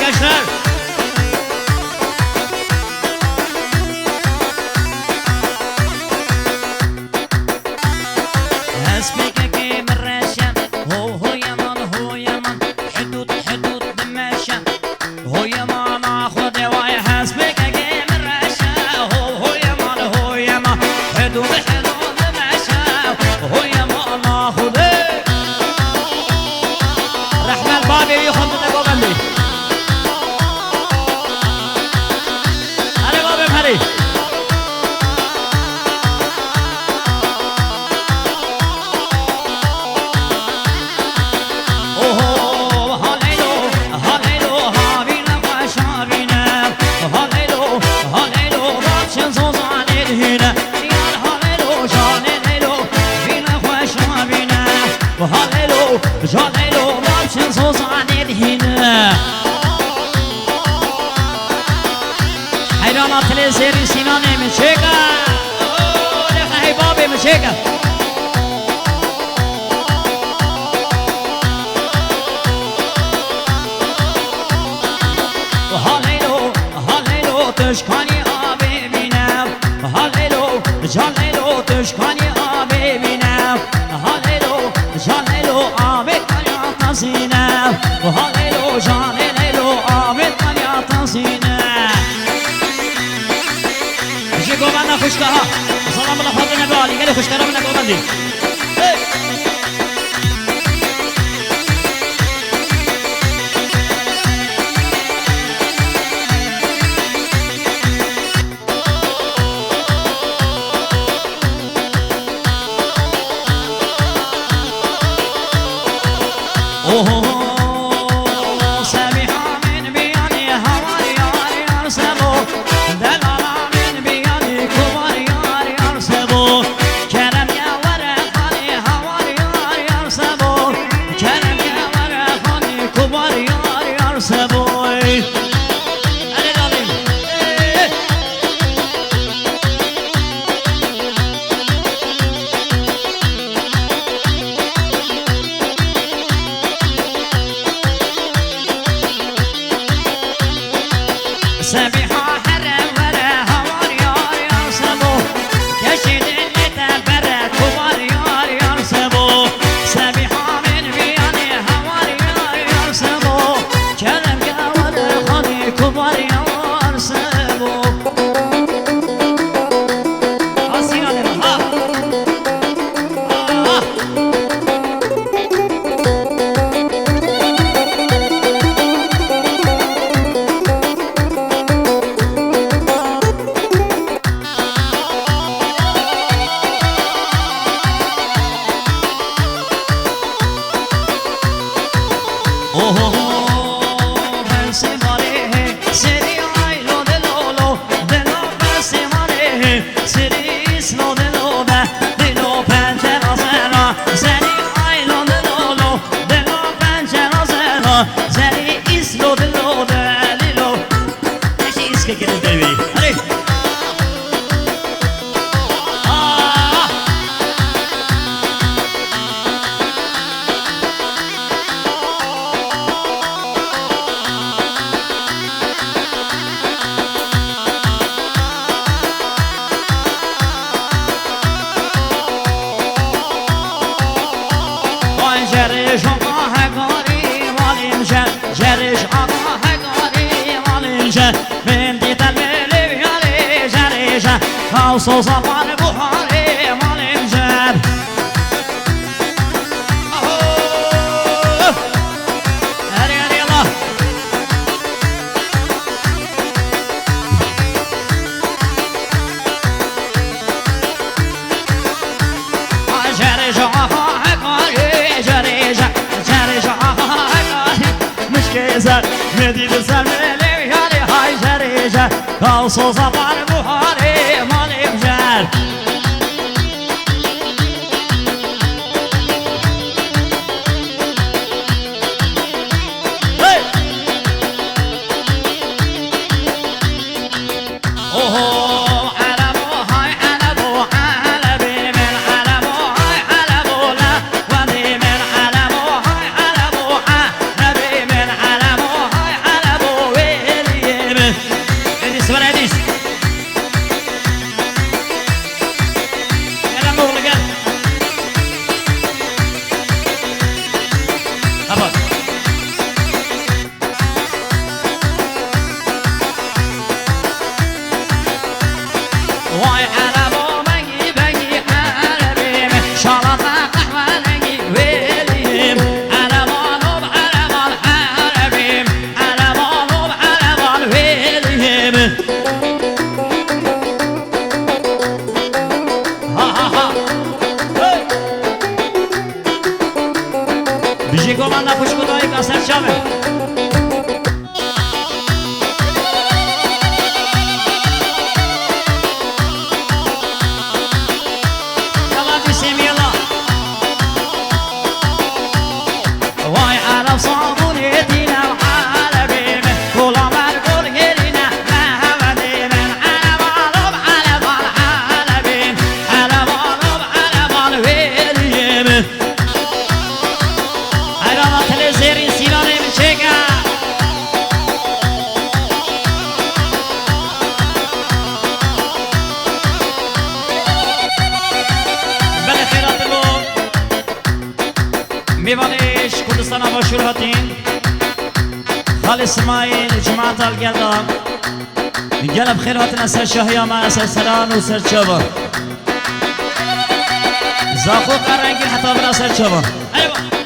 gençler. اسمك كيم الرشا هو يمان هو يمان حدود حدود دمشا هو يمان اخذ واي حسبك كيم الرشا هو يمان هو يمان حدود حدود دمشا هو يمان اخذ رحمة البابي يخد تقوبندي هري بابي هري جاليلو ماشين صوص عنيد هنا حيرانات لزيري سيناني مشيكا لخا هي بابي مشيكا هاليلو هاليلو تشكاني آبي بينام هاليلو جاليلو تشكاني آبي بينام هاليلو جاليلو آبي تنسينا وهاليلو جاليلو آبي تنسينا جي قومانا خوشكها سلام الله فاطمة بالي قالي خوشكها ربنا قوماندي صوص مال بخاري مال مجاب هري هري الله جري جاها جري جاها مش كيزر مدي بسر ملي هري هاي جري جاها صوص مال بخاري مال مجاب میوانش کردستان مشهور هاتین خال اسماعیل جماعت الگلدان گلب خیر هاتن اثر شاهی آمان اثر سران و سر چوان زاخو قرنگی حتی برا سر چوان ایوه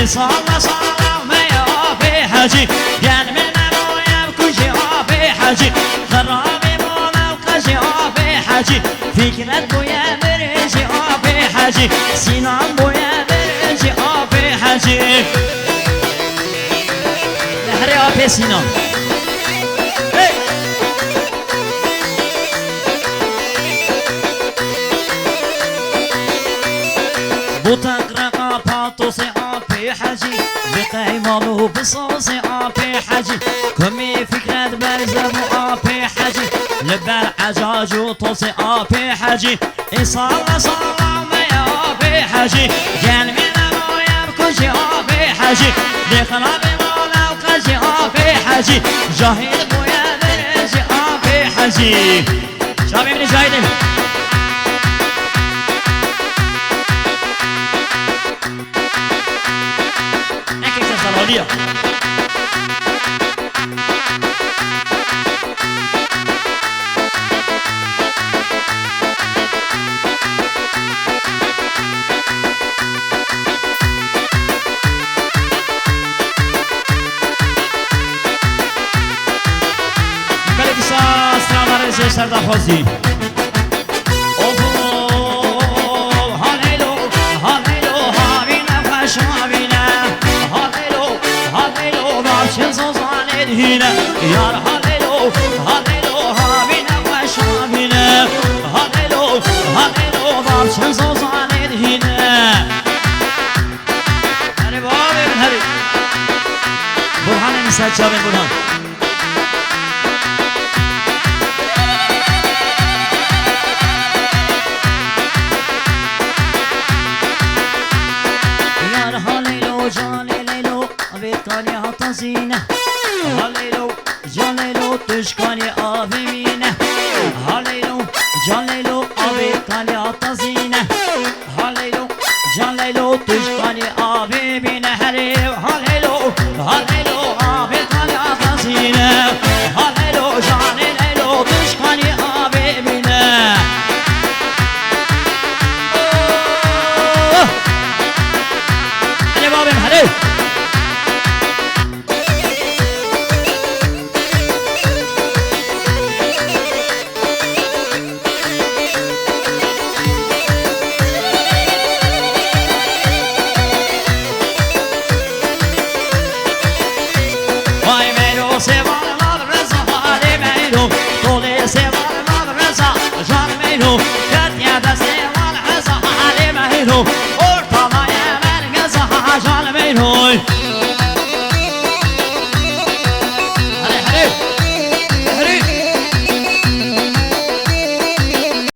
صلى صلى ما يا في حجي يعني من ابويا بكوشي في حجي خرابي مولا وقشي في حجي فكرة بويا برجي في حجي سنان بويا برجي في حجي نهري في سنان بوتقرقا باطوسي حجي بقيمانو بصوصي في حجي كمي فكرة برزم في حجي لبال عجاج وطوسي في حجي صلى صلى ما في حجي قال من ابويا بكوشي في حجي لخرابي مولا وقشي في حجي جاهد بويا برجي في حجي شبابي من جاهدين Salvadia. Belki sağ sıraları seslerden fazla. هنا يا هاليلو هاليلو هابينا وشابينا هاليلو هاليلو ضرشن صوصانين هنا هري بابي من هري برهان مساعد شابين برهان يا هاليلو جاني ليلو بيتاني هاتزينه هاليلو جاليلو تشكاني آبي مينه هاليلو جاليلو آبي كاني عطزينه هاليلو جاليلو تشكاني آبي مينه هاليلو هاليلو آبي كاني عطزينه هاليلو جاليلو تشكاني آبي مينه أنا بابي هاليلو ortalaya ben gaza hacal meyno